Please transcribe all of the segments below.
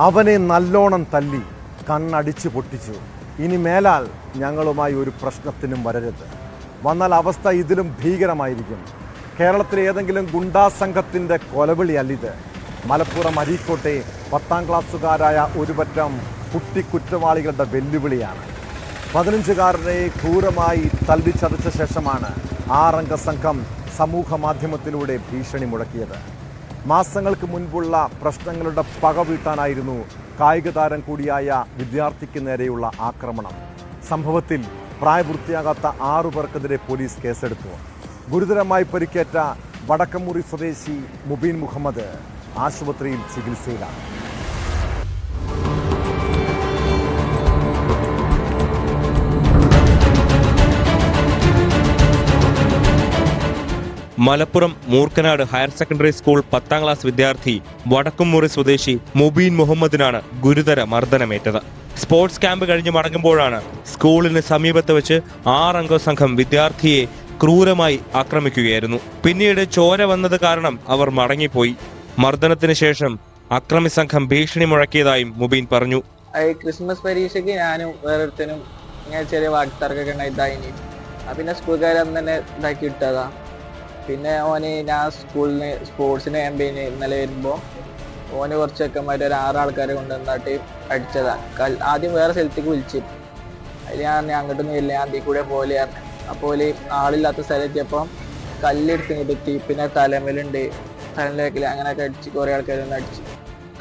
അവനെ നല്ലോണം തല്ലി കണ്ണടിച്ചു പൊട്ടിച്ചു. ഇനി മേലാൽ ഞങ്ങളുമായി ഒരു പ്രശ്നത്തിനും വരരുത്. വന്നാൽ അവസ്ഥ ഇതിലും ഭീകരമായിരിക്കും. കേരളത്തിലെ ഏതെങ്കിലും ഗുണ്ടാ സംഘത്തിൻ്റെ കൊലവിളിയല്ലിത്. മലപ്പുറം അരീക്കോട്ടെ 10ാം ക്ലാസ്സുകാരായ ഒരുപറ്റം കുട്ടിക്കുറ്റവാളികളുടെ വെല്ലുവിളിയാണ്. 15കാരനെ ക്രൂരമായി തല്ലിച്ചതച്ച ശേഷമാണ് 6 അംഗ സംഘം സമൂഹ മാധ്യമത്തിലൂടെ ഭീഷണി മുഴക്കിയത്. മാസങ്ങൾക്ക് മുൻപുള്ള പ്രശ്നങ്ങളുടെ പക വീട്ടാനായിരുന്നു കായിക താരം കൂടിയായ വിദ്യാർത്ഥിക്ക് നേരെയുള്ള ആക്രമണം. സംഭവത്തിൽ പ്രായപൂർത്തിയാകാത്ത 6 പേർക്കെതിരെ പോലീസ് കേസെടുത്തു. ഗുരുതരമായി പരിക്കേറ്റ വടക്കമുറി സ്വദേശി മുബീൻ മുഹമ്മദ് ആശുപത്രിയിൽ ചികിത്സയിലാണ്. Malappuram Moorkanad higher secondary school 10ാം ക്ലാസ് വിദ്യാർത്ഥി വടക്കുംമുറി സ്വദേശി മുബീൻ മുഹമ്മദിനാണ് ഗുരുതര മർദ്ദനമേറ്റത്. സ്പോർട്സ് ക്യാമ്പ് കഴിഞ്ഞ് മടങ്ങുമ്പോഴാണ് സ്കൂളിന് സമീപത്ത് വെച്ച് 6 അംഗ സംഘം വിദ്യാർത്ഥിയെ ക്രൂരമായി ആക്രമിക്കുകയായിരുന്നു. പിന്നീട് ചോര വന്നത് കാരണം അവർ മടങ്ങിപ്പോയി. മർദ്ദനത്തിന് ശേഷം അക്രമി സംഘം ഭീഷണി മുഴക്കിയതായും മുബീൻ പറഞ്ഞു. ക്രിസ്മസ് പരീക്ഷയ്ക്ക് ഞാനും വേറൊരുത്തനും ഇങ്ങനെ ചെറിയ വാക്തർക്കൊക്കെ ഉണ്ടായിട്ടായിനി. പിന്നെ സ്കൂളുകാരൻ തന്നെ ഇതാക്കി ഇട്ടതാ. പിന്നെ ഞാൻ സ്കൂളിന് സ്പോർട്സിന് ക്യാമ്പയിന് ഇന്നലെ വരുമ്പോൾ കുറച്ച് ചെക്കന്മാർ ഒരു 6 ആൾക്കാരെ കൊണ്ടുവന്നിട്ട് അടിച്ചതാണ്. ആദ്യം വേറെ സ്ഥലത്തേക്ക് വിളിച്ചു. അതിൽ ഞാൻ അങ്ങോട്ടൊന്നും ഇല്ല, ഞാൻ അതിൽ കൂടെ പോലെയാണ്. അപ്പോൾ ആളില്ലാത്ത സ്ഥലത്തെത്തിയപ്പോൾ കല്ലെടുത്ത് കിട്ടി. പിന്നെ തലമേലുണ്ട്, തലയിലേക്കില്ല, അങ്ങനെയൊക്കെ അടിച്ച് കുറേ ആൾക്കാരൊന്നും അടിച്ചു.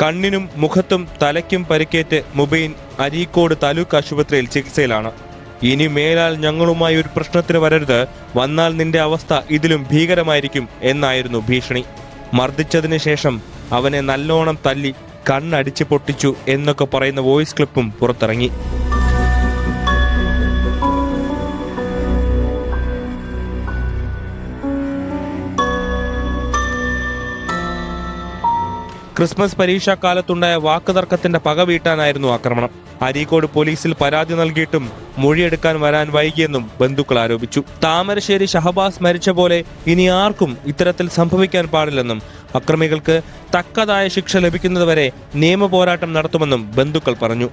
കണ്ണിനും മുഖത്തും തലയ്ക്കും പരിക്കേറ്റ് മുബീൻ അരീക്കോട് താലൂക്ക് ആശുപത്രിയിൽ ചികിത്സയിലാണ്. ഇനി മേലാൽ ഞങ്ങളുമായി ഒരു പ്രശ്നത്തിന് വരരുത്, വന്നാൽ നിന്റെ അവസ്ഥ ഇതിലും ഭീകരമായിരിക്കും എന്നായിരുന്നു ഭീഷണി. മർദ്ദിച്ചതിന് ശേഷം അവനെ നല്ലോണം തല്ലി കണ്ണടിച്ച് പൊട്ടിച്ചു എന്നൊക്കെ പറയുന്ന വോയിസ് ക്ലിപ്പും പുറത്തിറങ്ങി. ക്രിസ്മസ് പരീക്ഷാക്കാലത്തുണ്ടായ വാക്കുതർക്കത്തിന്റെ പക വീട്ടാനായിരുന്നു ആക്രമണം. അരീക്കോട് പോലീസിൽ പരാതി നൽകിയിട്ടും മൊഴിയെടുക്കാൻ വരാൻ വൈകിയെന്നും ബന്ധുക്കൾ ആരോപിച്ചു. താമരശ്ശേരി ഷഹബാസ് മരിച്ച പോലെ ഇനി ആർക്കും ഇത്തരത്തിൽ സംഭവിക്കാൻ പാടില്ലെന്നും അക്രമികൾക്ക് തക്കതായ ശിക്ഷ ലഭിക്കുന്നതുവരെ നിയമ പോരാട്ടം നടത്തുമെന്നും ബന്ധുക്കൾ പറഞ്ഞു.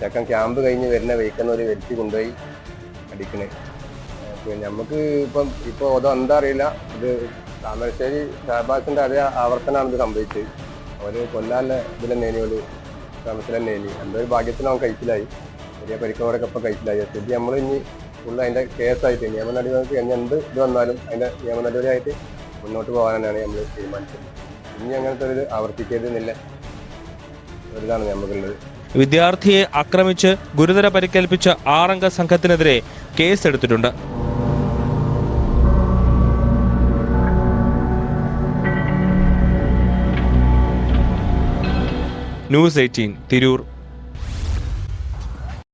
ചക്കൻ ക്യാമ്പ് കഴിഞ്ഞ് വരുന്ന വെയ്ക്കുന്ന ഒരു വ്യക്തി കൊണ്ടുപോയി അടിക്കണേ. നമുക്ക് ഇപ്പോൾ അതെന്താ അറിയില്ല. ഇത് താമരശ്ശേരി ഷഹബാസിന്റെ അതേ ആവർത്തനമാണ് ഇത് സംഭവിച്ചത്. അവര് കൊല്ലാനുള്ള ഇതിലെന്നേനി, ഒരു ശ്രമത്തിലെന്നേനി. എന്തോ ഒരു ഭാഗ്യത്തിന് അവൻ കഴിച്ചിലായി. ചെറിയ പരിക്കോടൊക്കെ ഇപ്പം കഴിച്ചിലായി. സ്ഥിതി നമ്മൾ ഇനി ഫുള്ള് അതിൻ്റെ കേസായിട്ട് നിയമ നടപടികൾക്ക് ഇനി എന്ത് ഇത് വന്നാലും അതിൻ്റെ നിയമ നടപടിയായിട്ട് മുന്നോട്ട് പോകാനാണ് നമ്മൾ തീരുമാനിച്ചത്. ഇനി അങ്ങനത്തെ ഒരു ആവർത്തിക്കരുതെന്നില്ല ഒരിതാണ് നമുക്കുള്ളത്. വിദ്യാർത്ഥിയെ ആക്രമിച്ച് ഗുരുതര പരിക്കേൽപ്പിച്ച 6 അംഗ സംഘത്തിനെതിരെ കേസെടുത്തിട്ടുണ്ട്. ന്യൂസ് 18 തിരൂർ.